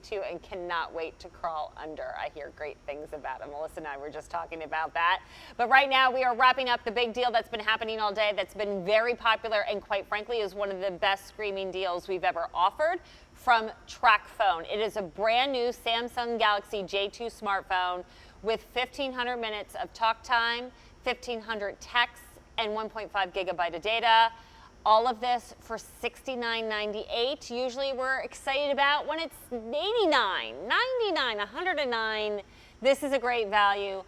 too, and cannot wait to crawl under. I hear great things about it. Melissa and I were just talking about that. But right now we are wrapping up the big deal that's been happening all day, that's been very popular, and quite frankly is one of the best screaming deals we've ever offered from Tracfone. It is a brand new Samsung Galaxy J2 smartphone with 1,500 minutes of talk time, 1,500 texts, and 1.5 gigabyte of data. All of this for $69.98. Usually we're excited about when it's $89, $99, $109. This is a great value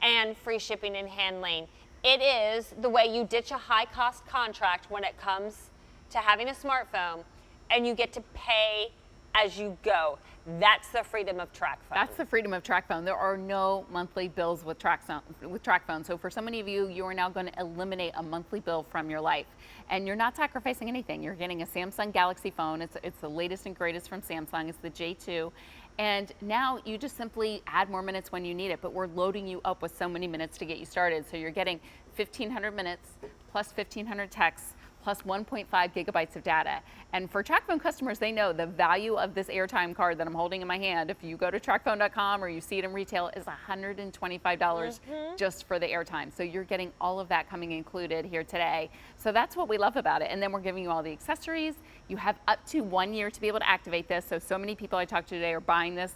and free shipping and handling. It is the way you ditch a high cost contract when it comes to having a smartphone, and you get to pay as you go. That's the freedom of Tracfone. That's the freedom of Tracfone. There are no monthly bills with Tracfone. So for so many of you, you are now going to eliminate a monthly bill from your life. And you're not sacrificing anything. You're getting a Samsung Galaxy phone. It's the latest and greatest from Samsung. It's the J2. And now you just simply add more minutes when you need it. But we're loading you up with so many minutes to get you started. So you're getting 1,500 minutes plus 1,500 texts plus 1.5 gigabytes of data. And for Tracfone customers, they know the value of this airtime card that I'm holding in my hand. If you go to tracfone.com or you see it in retail, is $125 just for the airtime. So you're getting all of that coming included here today. So that's what we love about it. And then we're giving you all the accessories. You have up to 1 year to be able to activate this. So many people I talked to today are buying this,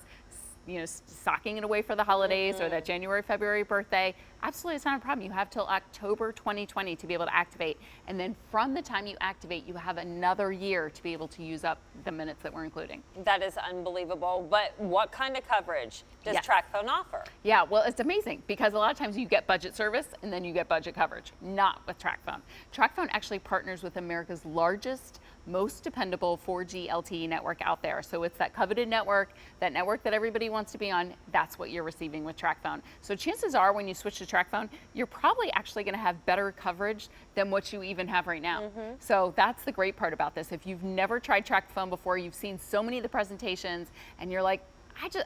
you know, stocking it away for the holidays or that January, February birthday. Absolutely, it's not a problem. You have till October 2020 to be able to activate. And then from the time you activate, you have another year to be able to use up the minutes that we're including. That is unbelievable. But what kind of coverage does Tracfone offer? Yeah, well, it's amazing because a lot of times you get budget service and then you get budget coverage. Not with Tracfone. Tracfone actually partners with America's largest, most dependable 4G LTE network out there. So it's that coveted network, that network that everybody wants to be on. That's what you're receiving with Tracfone. So chances are when you switch to Tracfone, you're probably actually going to have better coverage than what you even have right now. So that's the great part about this. If you've never tried Tracfone before, you've seen so many of the presentations and you're like,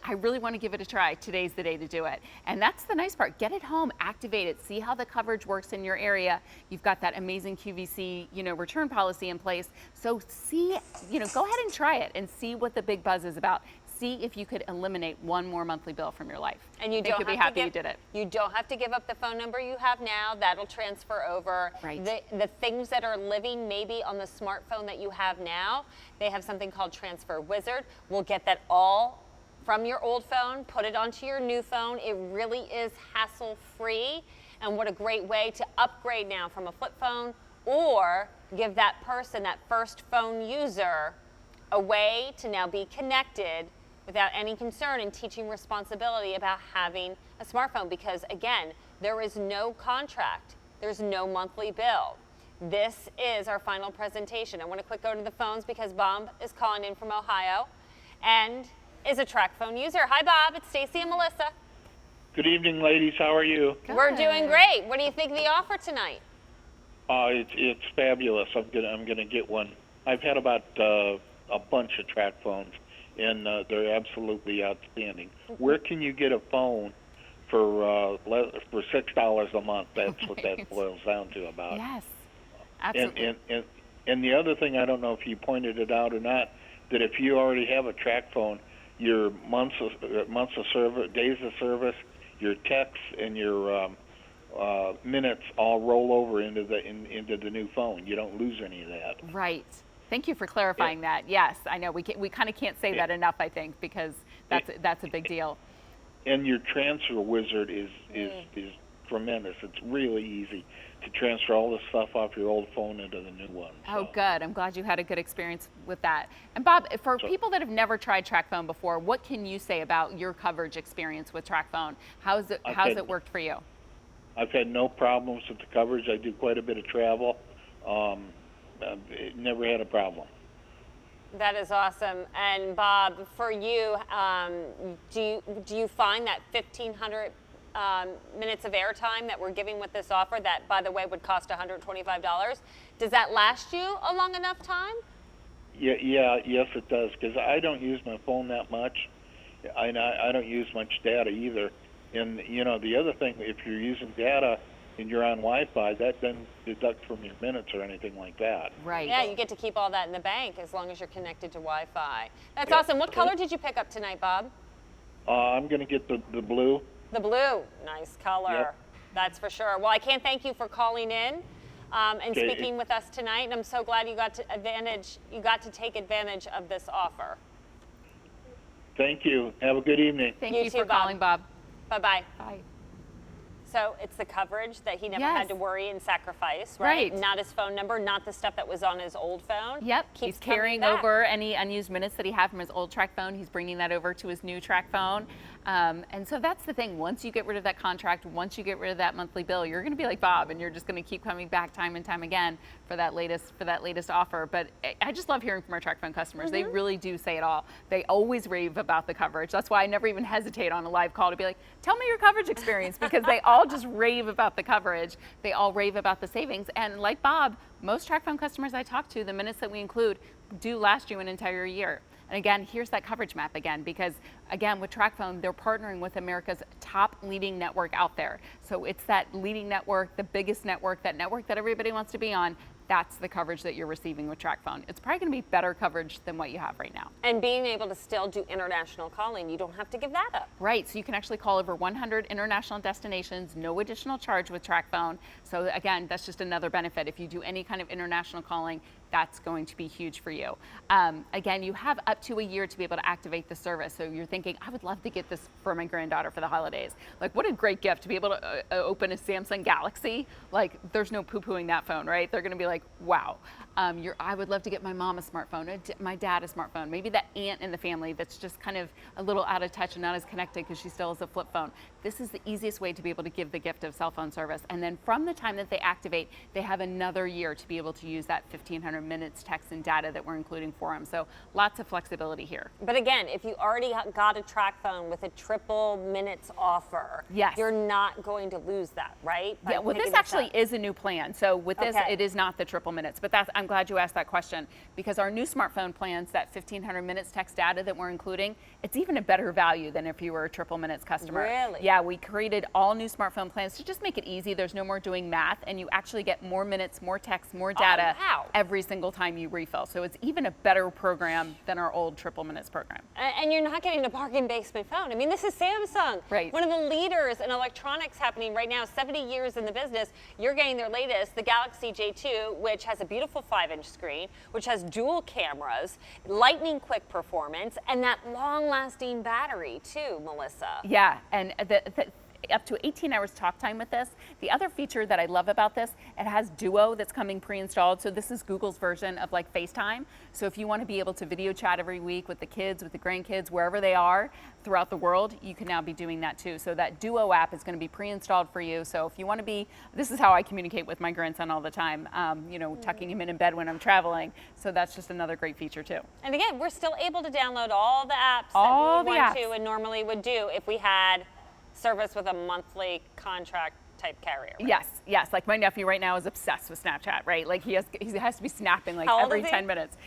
I really want to give it a try. Today's the day to do it. And that's the nice part. Get it home, activate it, see how the coverage works in your area. You've got that amazing QVC, return policy in place. So see, go ahead and try it and see what the big buzz is about. See if you could eliminate one more monthly bill from your life. And you don't be happy you did it. You don't have to give up the phone number you have now. That'll transfer over. Right. The things that are living maybe on the smartphone that you have now, they have something called Transfer Wizard. We'll get that all from your old phone, put it onto your new phone. It really is hassle-free, and what a great way to upgrade now from a flip phone, or give that person, that first phone user, a way to now be connected without any concern, and teaching responsibility about having a smartphone, because again, there is no contract, there's no monthly bill. This is our final presentation. I want to quick go to the phones because Bob is calling in from Ohio and is a Tracfone user. Hi, Bob. It's Stacy and Melissa. Good evening, ladies. How are you? Good. We're doing great. What do you think of the offer tonight? It's fabulous. I'm gonna get one. I've had about a bunch of Tracfones, and they're absolutely outstanding. Where can you get a phone for $6 a month? That's what that boils down to about. Yes, absolutely. And the other thing, I don't know if you pointed it out or not, that if you already have a Tracfone, your months of service, days of service, your texts, and your minutes all roll over into the new phone. You don't lose any of that. Right. Thank you for clarifying that. Yes, I know we kind of can't say that enough. I think because that's a big deal. And your Transfer Wizard is tremendous. It's really easy to transfer all the stuff off your old phone into the new one. So. Oh, good. I'm glad you had a good experience with that. And Bob, for people that have never tried Tracfone before, what can you say about your coverage experience with Tracfone? How's it worked for you? I've had no problems with the coverage. I do quite a bit of travel. Never had a problem. That is awesome. And Bob, for you, do you find that 1,500 minutes of airtime that we're giving with this offer, that, by the way, would cost $125, does that last you a long enough time? Yes, it does, because I don't use my phone that much. I don't use much data either. And, the other thing, if you're using data, and you're on Wi-Fi, that doesn't deduct from your minutes or anything like that. Right. Yeah, you get to keep all that in the bank as long as you're connected to Wi-Fi. That's Yeah. awesome. What color did you pick up tonight, Bob? I'm going to get the blue. The blue. Nice color. Yep. That's for sure. Well, I can't thank you for calling in and Okay. speaking with us tonight, and I'm so glad you got to take advantage of this offer. Thank you. Have a good evening. Thank You you too, for Bob. calling, Bob. Bye-bye. Bye. So it's the coverage that he never Yes. had to worry and sacrifice, right? Right. Not his phone number, not the stuff that was on his old phone. Yep, Keeps he's coming carrying back. over any unused minutes that he had from his old Tracfone. He's bringing that over to his new Tracfone. And so that's the thing. Once you get rid of that contract, once you get rid of that monthly bill, you're going to be like Bob, and you're just going to keep coming back time and time again for that latest offer. But I just love hearing from our Tracfone customers. They really do say it all. They always rave about the coverage. That's why I never even hesitate on a live call to be like, tell me your coverage experience, because they all just rave about the coverage. They all rave about the savings. And like Bob, most Tracfone customers I talk to, the minutes that we include do last you an entire year. And again, here's that coverage map again, because again, with Tracfone, they're partnering with America's top leading network out there. So it's that leading network, the biggest network, that network that everybody wants to be on. That's the coverage that you're receiving with Tracfone. It's probably going to be better coverage than what you have right now. And being able to still do international calling, you don't have to give that up. Right, so you can actually call over 100 international destinations, no additional charge with Tracfone. So again, that's just another benefit. If you do any kind of international calling, that's going to be huge for you. Again, you have up to a year to be able to activate the service. So you're thinking, I would love to get this for my granddaughter for the holidays. Like, what a great gift to be able to open a Samsung Galaxy. Like, there's no poo-pooing that phone, right? They're gonna be like, wow. I would love to get my mom a smartphone, my dad a smartphone, maybe that aunt in the family that's just kind of a little out of touch and not as connected because she still has a flip phone. This is the easiest way to be able to give the gift of cell phone service. And then from the time that they activate, they have another year to be able to use that 1,500 minutes text and data that we're including for them. So lots of flexibility here. But again, if you already got a Tracfone with a triple minutes offer, Yes. you're not going to lose that, right? By Yeah, well, picking this actually up. is a new plan. So with this, Okay. it is not the triple minutes, but I'm glad you asked that question, because our new smartphone plans, that 1,500 minutes text data that we're including, it's even a better value than if you were a triple minutes customer. Really? Yeah, we created all new smartphone plans to just make it easy. There's no more doing math, and you actually get more minutes, more text, more data wow. every single time you refill. So it's even a better program than our old triple minutes program. And you're not getting a bargain basement phone. I mean, this is Samsung. Right. One of the leaders in electronics happening right now, 70 years in the business. You're getting their latest, the Galaxy J2, which has a beautiful 5-inch screen, which has dual cameras, lightning quick performance, and that long-lasting battery too, Melissa. Yeah, and up to 18 hours talk time with this. The other feature that I love about this, it has Duo that's coming pre-installed. So this is Google's version of like FaceTime. So if you want to be able to video chat every week with the kids, with the grandkids, wherever they are throughout the world, you can now be doing that too. So that Duo app is going to be pre-installed for you. So if you want to be, this is how I communicate with my grandson all the time, tucking him in bed when I'm traveling. So that's just another great feature too. And again, we're still able to download all the apps All that we the want apps. to and normally would do if we had service with a monthly contract type carrier. Right? Yes. Like my nephew right now is obsessed with Snapchat, right? Like he has to be snapping like How old every is he? 10 minutes.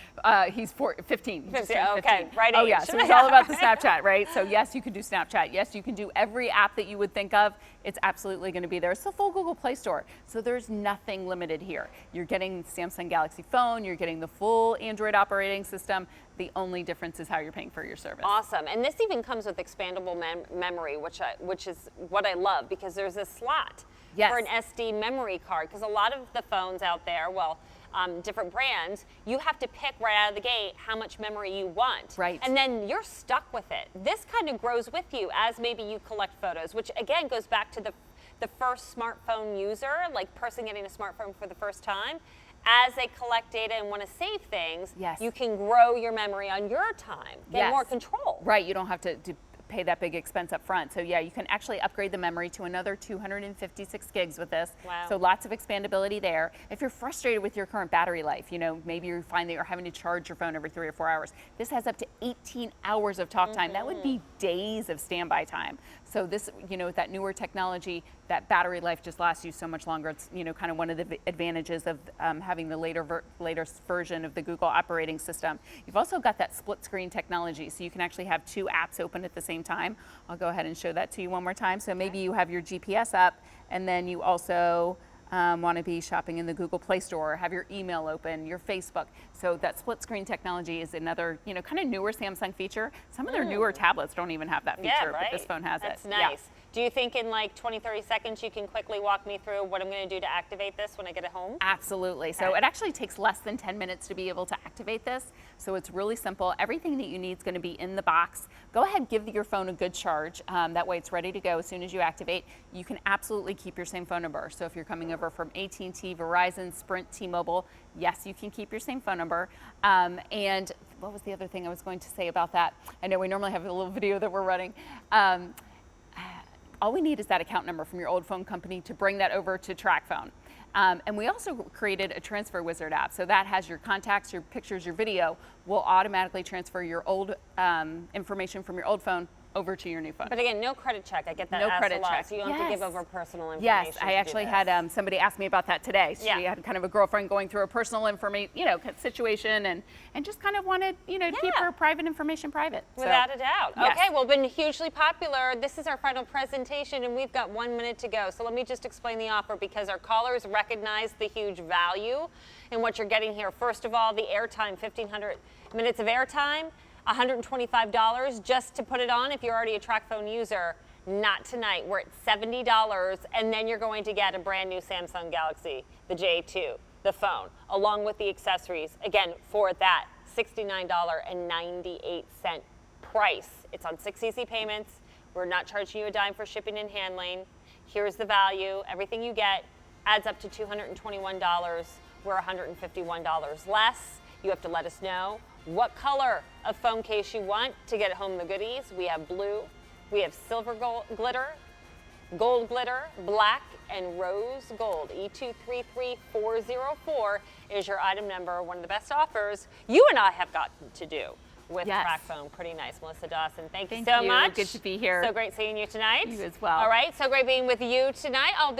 He's 15. He just 15, turned okay, 15. right Oh age. yeah, so he's all about the Snapchat, right? So yes, you can do Snapchat. Yes, you can do every app that you would think of. It's absolutely going to be there. It's the full Google Play Store. So there's nothing limited here. You're getting Samsung Galaxy phone. You're getting the full Android operating system. The only difference is how you're paying for your service. Awesome. And this even comes with expandable memory, which is what I love, because there's a slot Yes. for an SD memory card. Because a lot of the phones out there, different brands, you have to pick right out of the gate how much memory you want. Right. And then you're stuck with it. This kind of grows with you as maybe you collect photos, which again goes back to the first smartphone user, like person getting a smartphone for the first time. As they collect data and want to save things, Yes. you can grow your memory on your time, get Yes. more control. Right, you don't have to pay that big expense up front. So yeah, you can actually upgrade the memory to another 256 gigs with this. Wow. So lots of expandability there. If you're frustrated with your current battery life, maybe you find that you're having to charge your phone every 3 or 4 hours. This has up to 18 hours of talk time. That would be days of standby time. So this, with that newer technology, that battery life just lasts you so much longer. It's, kind of one of the advantages of having the latest version of the Google operating system. You've also got that split screen technology. So you can actually have 2 apps open at the same same time. I'll go ahead and show that to you one more time. So maybe you have your GPS up, and then you also want to be shopping in the Google Play Store, have your email open, your Facebook. So that split screen technology is another, kind of newer Samsung feature. Some of their newer tablets don't even have that feature, Yeah, right. but this phone has That's it. nice. Yeah. Do you think in like 20, 30 seconds you can quickly walk me through what I'm going to do to activate this when I get it home? Absolutely. So it actually takes less than 10 minutes to be able to activate this. So it's really simple. Everything that you need is going to be in the box. Go ahead and give your phone a good charge. That way it's ready to go as soon as you activate. You can absolutely keep your same phone number. So if you're coming over from AT&T, Verizon, Sprint, T-Mobile, yes, you can keep your same phone number. And what was the other thing I was going to say about that? I know we normally have a little video that we're running. All we need is that account number from your old phone company to bring that over to Tracfone. And we also created a transfer wizard app. So that has your contacts, your pictures, your video, will automatically transfer your old information from your old phone over to your new phone. But again, no credit check. I get that No asked credit a lot, check. so you don't have to give over personal information. Yes, I to actually do had this. somebody ask me about that today. She Yeah. had kind of a girlfriend going through a personal information, situation, and just kind of wanted, to keep her private information private. Without a doubt. Yes. Okay, well, been hugely popular. This is our final presentation, and we've got 1 minute to go. So let me just explain the offer because our callers recognize the huge value in what you're getting here. First of all, the airtime, 1,500 minutes of airtime, $125 just to put it on if you're already a Tracfone user. Not tonight. We're at $70, and then you're going to get a brand new Samsung Galaxy, the J2, the phone, along with the accessories. Again, for that $69.98 price. It's on 6 easy payments. We're not charging you a dime for shipping and handling. Here's the value. Everything you get adds up to $221. We're $151 less. You have to let us know what color of phone case you want to get home the goodies. We have blue, we have silver glitter, gold glitter, black, and rose gold. E233404 is your item number. One of the best offers you and I have gotten to do with Tracfone. Pretty nice. Melissa Dawson, thank you so much. Good to be here. So great seeing you tonight. You as well. All right, so great being with you tonight. I'll be